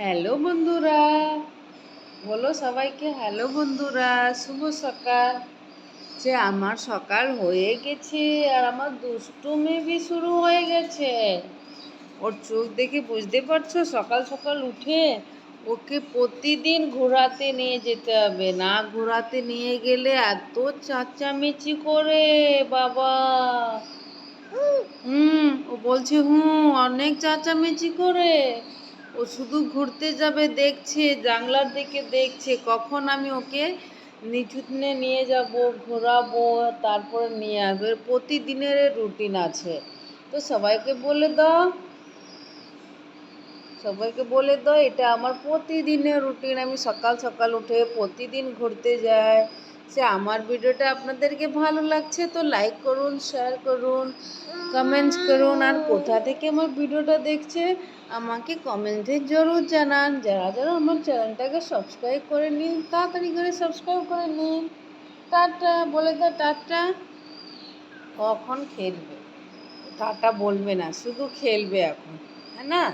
Hello বন্ধুরা, বলো সবাইকে হ্যালো বন্ধুরা, শুভ সকাল। যে আমার সকাল হয়ে গেছে আর আমার দুষ্টু মেবি শুরু হয়ে গেছে। ওর চোখ দেখে বুঝতে পারছো, সকাল সকাল উঠে ওকে প্রতিদিন ঘোরাতে নিয়ে যেতে হবে, না ঘোরাতে নিয়ে গেলে এত চেঁচামেচি করে বাবা। ও বলছে অনেক চেঁচামেচি করে। ও শুধু ঘুরতে যাবে, দেখছে জানলার দিকে, দেখছে কখন আমি ওকে নিচুতনে নিয়ে যাব, ঘোরাবো, তারপরে নিয়ে আসবো। এর প্রতিদিনের রুটিন আছে। তো সবাইকে বলে দাও এটা আমার প্রতিদিনের রুটিন। আমি সকাল সকাল উঠে প্রতিদিন ঘুরতে যাই। সে আমার ভিডিওটা আপনাদেরকে ভালো লাগছে তো লাইক করুন, শেয়ার করুন, কমেন্টস করুন। আর কোথা থেকে আমার ভিডিওটা দেখছে আমাকে কমেন্টে জরুর জানান। যারা যারা আমার চ্যানেলটাকে সাবস্ক্রাইব করে নিন, তাড়াতাড়ি করে সাবস্ক্রাইব করে নিন। টাটা বলে দাও, টাটা। কখন খেলবে, টাটা বলবে না, শুধু খেলবে এখন, হ্যাঁ না?